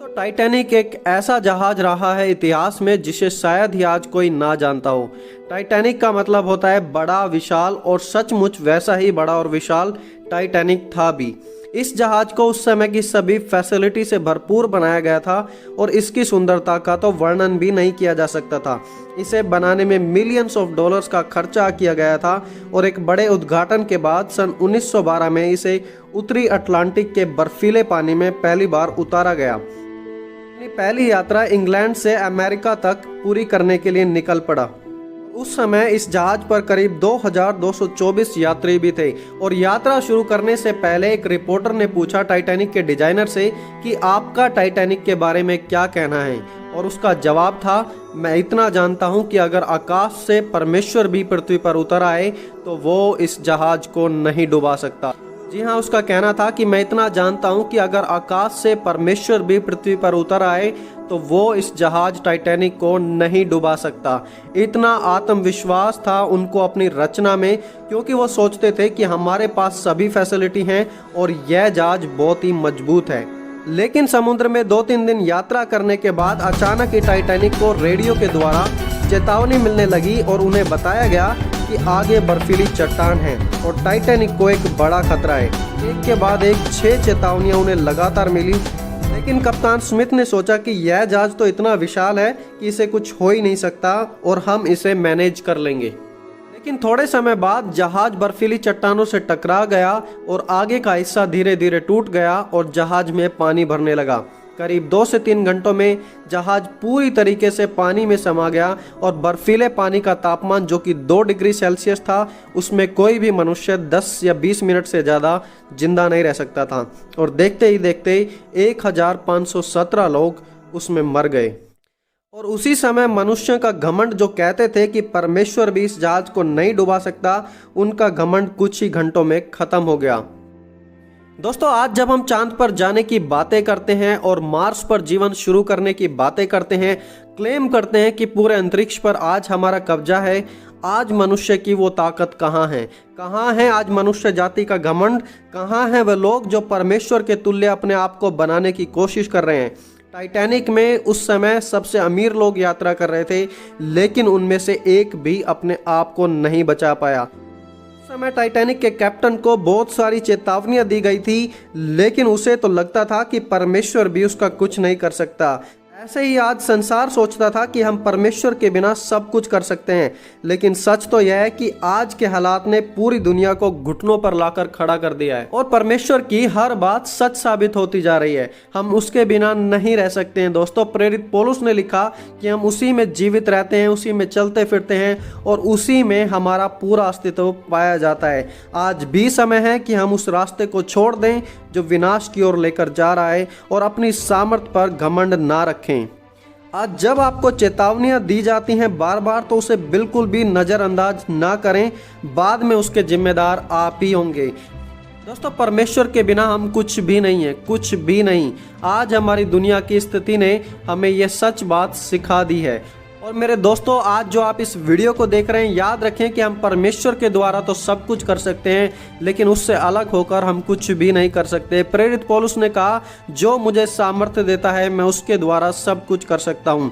तो टाइटैनिक एक ऐसा जहाज रहा है इतिहास में जिसे शायद ही आज कोई ना जानता हो। टाइटैनिक का मतलब होता है बड़ा, विशाल, और सचमुच वैसा ही बड़ा और विशाल टाइटैनिक था भी। इस जहाज को उस समय की सभी फैसिलिटी से भरपूर बनाया गया था और इसकी सुंदरता का तो वर्णन भी नहीं किया जा सकता था। इसे बनाने में मिलियंस ऑफ डॉलर्स का खर्चा किया गया था और एक बड़े उद्घाटन के बाद सन 1912 में इसे उत्तरी अटलांटिक के बर्फीले पानी में पहली बार उतारा गया। अपनी पहली यात्रा इंग्लैंड से अमेरिका तक पूरी करने के लिए निकल पड़ा। उस समय इस जहाज पर करीब 2224 यात्री भी थे और यात्रा शुरू करने से पहले एक रिपोर्टर ने पूछा टाइटैनिक के डिजाइनर से कि आपका टाइटैनिक के बारे में क्या कहना है, और उसका जवाब था, मैं इतना जानता हूं कि अगर आकाश से परमेश्वर भी पृथ्वी पर उतर आए तो वो इस जहाज को नहीं डुबा सकता। जी हाँ, उसका कहना था कि मैं इतना जानता हूं कि अगर आकाश से परमेश्वर भी पृथ्वी पर उतर आए तो वो इस जहाज टाइटैनिक को नहीं डुबा सकता। इतना आत्मविश्वास था उनको अपनी रचना में, क्योंकि वो सोचते थे कि हमारे पास सभी फैसिलिटी हैं और यह जहाज बहुत ही मजबूत है। लेकिन समुद्र में 2-3 दिन यात्रा करने के बाद अचानक ही टाइटैनिक को रेडियो के द्वारा चेतावनी मिलने लगी और उन्हें बताया गया कि आगे बर्फीली चट्टान है और टाइटैनिक को एक बड़ा खतरा है। एक के बाद एक 6 चेतावनियां उन्हें लगातार मिली, लेकिन कप्तान स्मिथ ने सोचा कि यह जहाज तो इतना विशाल है कि इसे कुछ हो ही नहीं सकता और हम इसे मैनेज कर लेंगे। लेकिन थोड़े समय बाद जहाज बर्फीली चट्टानों से टकरा गया और आगे का हिस्सा धीरे धीरे टूट गया और जहाज में पानी भरने लगा। करीब 2 से 3 घंटों में जहाज पूरी तरीके से पानी में समा गया और बर्फीले पानी का तापमान जो कि 2 डिग्री सेल्सियस था, उसमें कोई भी मनुष्य 10 या 20 मिनट से ज़्यादा जिंदा नहीं रह सकता था और देखते ही देखते 1517 लोग उसमें मर गए। और उसी समय मनुष्य का घमंड, जो कहते थे कि परमेश्वर भी इस जहाज को नहीं डुबा सकता, उनका घमंड कुछ ही घंटों में खत्म हो गया। दोस्तों, आज जब हम चांद पर जाने की बातें करते हैं और मार्स पर जीवन शुरू करने की बातें करते हैं, क्लेम करते हैं कि पूरे अंतरिक्ष पर आज हमारा कब्जा है, आज मनुष्य की वो ताकत कहाँ है? कहाँ है आज मनुष्य जाति का घमंड? कहाँ है वे लोग जो परमेश्वर के तुल्य अपने आप को बनाने की कोशिश कर रहे हैं? टाइटैनिक में उस समय सबसे अमीर लोग यात्रा कर रहे थे, लेकिन उनमें से एक भी अपने आप को नहीं बचा पाया। उस समय टाइटैनिक के कैप्टन को बहुत सारी चेतावनियां दी गई थी, लेकिन उसे तो लगता था कि परमेश्वर भी उसका कुछ नहीं कर सकता। ऐसे ही आज संसार सोचता था कि हम परमेश्वर के बिना सब कुछ कर सकते हैं, लेकिन सच तो यह है कि आज के हालात ने पूरी दुनिया को घुटनों पर लाकर खड़ा कर दिया है और परमेश्वर की हर बात सच साबित होती जा रही है। हम उसके बिना नहीं रह सकते हैं। दोस्तों, प्रेरित पौलुस ने लिखा कि हम उसी में जीवित रहते हैं, उसी में चलते फिरते हैं और उसी में हमारा पूरा अस्तित्व पाया जाता है। आज भी समय है कि हम उस रास्ते को छोड़ दें जो विनाश की ओर लेकर जा रहा है और अपनी सामर्थ पर घमंड ना रखें। आज जब आपको चेतावनियां दी जाती हैं बार बार, तो उसे बिल्कुल भी नज़रअंदाज ना करें, बाद में उसके जिम्मेदार आप ही होंगे। दोस्तों, परमेश्वर के बिना हम कुछ भी नहीं है, कुछ भी नहीं। आज हमारी दुनिया की स्थिति ने हमें यह सच बात सिखा दी है। और मेरे दोस्तों, आज जो आप इस वीडियो को देख रहे हैं, याद रखें कि हम परमेश्वर के द्वारा तो सब कुछ कर सकते हैं, लेकिन उससे अलग होकर हम कुछ भी नहीं कर सकते। प्रेरित पौलुस ने कहा, जो मुझे सामर्थ्य देता है मैं उसके द्वारा सब कुछ कर सकता हूँ।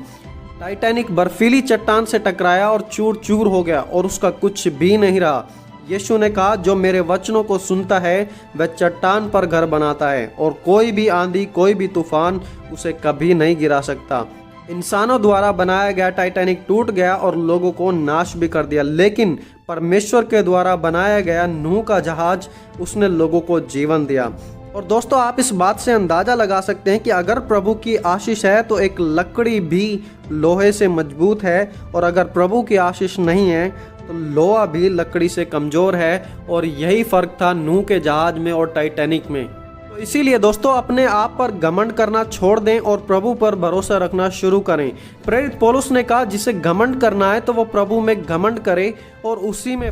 टाइटैनिक बर्फीली चट्टान से टकराया और चूर चूर हो गया और उसका कुछ भी नहीं रहा। यीशु ने कहा, जो मेरे वचनों को सुनता है वह चट्टान पर घर बनाता है और कोई भी आंधी, कोई भी तूफान उसे कभी नहीं गिरा सकता। इंसानों द्वारा बनाया गया टाइटैनिक टूट गया और लोगों को नाश भी कर दिया, लेकिन परमेश्वर के द्वारा बनाया गया नूह का जहाज, उसने लोगों को जीवन दिया। और दोस्तों, आप इस बात से अंदाजा लगा सकते हैं कि अगर प्रभु की आशीष है तो एक लकड़ी भी लोहे से मजबूत है, और अगर प्रभु की आशीष नहीं है तो लोहा भी लकड़ी से कमजोर है। और यही फर्क था नूह के जहाज में और टाइटैनिक में। तो इसीलिए दोस्तों, अपने आप पर घमंड करना छोड़ दें और प्रभु पर भरोसा रखना शुरू करें। प्रेरित पौलुस ने कहा, जिसे घमंड करना है तो वो प्रभु में घमंड करे और उसी में